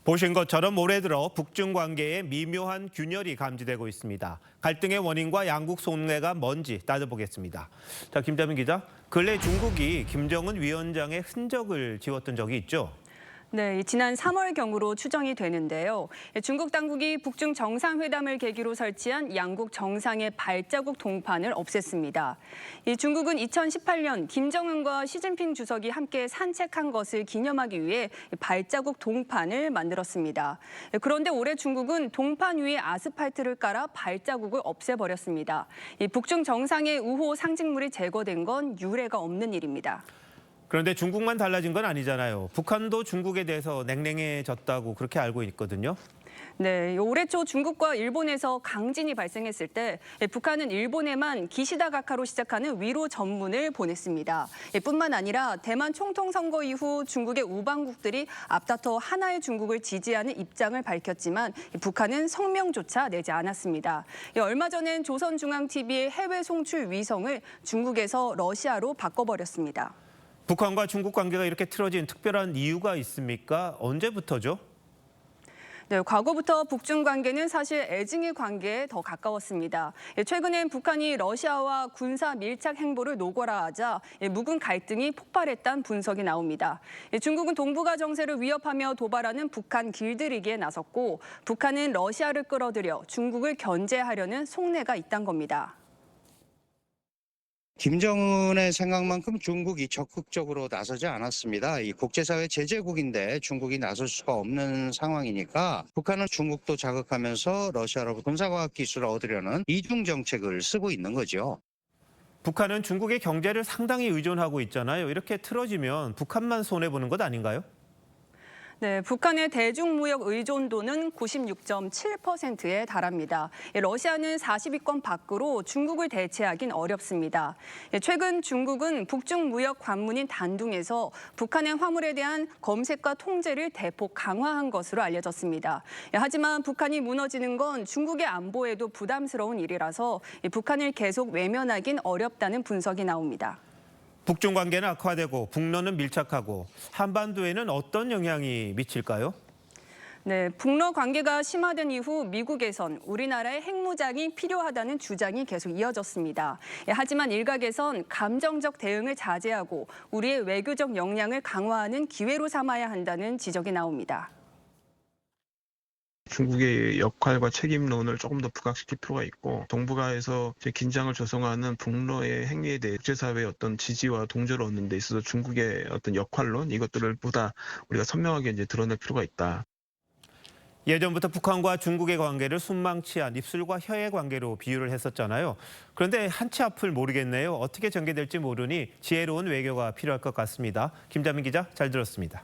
보신 것처럼 올해 들어 북중 관계에 미묘한 균열이 감지되고 있습니다. 갈등의 원인과 양국 속내가 뭔지 따져보겠습니다. 자, 김자민 기자, 근래 중국이 김정은 위원장의 흔적을 지웠던 적이 있죠? 네, 지난 3월경으로 추정이 되는데요. 중국 당국이 북중 정상회담을 계기로 설치한 양국 정상의 발자국 동판을 없앴습니다. 중국은 2018년 김정은과 시진핑 주석이 함께 산책한 것을 기념하기 위해 발자국 동판을 만들었습니다. 그런데 올해 중국은 동판 위에 아스팔트를 깔아 발자국을 없애버렸습니다. 북중 정상의 우호 상징물이 제거된 건 유례가 없는 일입니다. 그런데 중국만 달라진 건 아니잖아요. 북한도 중국에 대해서 냉랭해졌다고 그렇게 알고 있거든요. 네, 올해 초 중국과 일본에서 강진이 발생했을 때 북한은 일본에만 기시다 가카로 시작하는 위로 전문을 보냈습니다. 뿐만 아니라 대만 총통 선거 이후 중국의 우방국들이 앞다퉈 하나의 중국을 지지하는 입장을 밝혔지만 북한은 성명조차 내지 않았습니다. 얼마 전엔 조선중앙TV의 해외 송출 위성을 중국에서 러시아로 바꿔버렸습니다. 북한과 중국 관계가 이렇게 틀어진 특별한 이유가 있습니까? 언제부터죠? 네, 과거부터 북중 관계는 사실 애증의 관계에 더 가까웠습니다. 최근엔 북한이 러시아와 군사 밀착 행보를 노골화하자 묵은 갈등이 폭발했다는 분석이 나옵니다. 중국은 동북아 정세를 위협하며 도발하는 북한 길들이기에 나섰고 북한은 러시아를 끌어들여 중국을 견제하려는 속내가 있다는 겁니다. 김정은의 생각만큼 중국이 적극적으로 나서지 않았습니다. 이 국제사회 제재국인데 중국이 나설 수가 없는 상황이니까 북한은 중국도 자극하면서 러시아로부터 군사과학 기술을 얻으려는 이중 정책을 쓰고 있는 거죠. 북한은 중국의 경제를 상당히 의존하고 있잖아요. 이렇게 틀어지면 북한만 손해보는 것 아닌가요? 네, 북한의 대중무역 의존도는 96.7%에 달합니다. 러시아는 40위권 밖으로 중국을 대체하긴 어렵습니다. 최근 중국은 북중 무역 관문인 단둥에서 북한의 화물에 대한 검색과 통제를 대폭 강화한 것으로 알려졌습니다. 하지만 북한이 무너지는 건 중국의 안보에도 부담스러운 일이라서 북한을 계속 외면하긴 어렵다는 분석이 나옵니다. 북중 관계는 악화되고 북러는 밀착하고 한반도에는 어떤 영향이 미칠까요? 네, 북러 관계가 심화된 이후 미국에선 우리나라의 핵무장이 필요하다는 주장이 계속 이어졌습니다. 하지만 일각에선 감정적 대응을 자제하고 우리의 외교적 역량을 강화하는 기회로 삼아야 한다는 지적이 나옵니다. 중국의 역할과 책임론을 조금 더 부각시킬 필요가 있고 동북아에서 긴장을 조성하는 북러의 행위에 대해 국제사회의 어떤 지지와 동조를 얻는 데 있어서 중국의 어떤 역할론 이것들을 보다 우리가 선명하게 드러낼 필요가 있다. 예전부터 북한과 중국의 관계를 순망치한 입술과 혀의 관계로 비유를 했었잖아요. 그런데 한치 앞을 모르겠네요. 어떻게 전개될지 모르니 지혜로운 외교가 필요할 것 같습니다. 김자민 기자, 잘 들었습니다.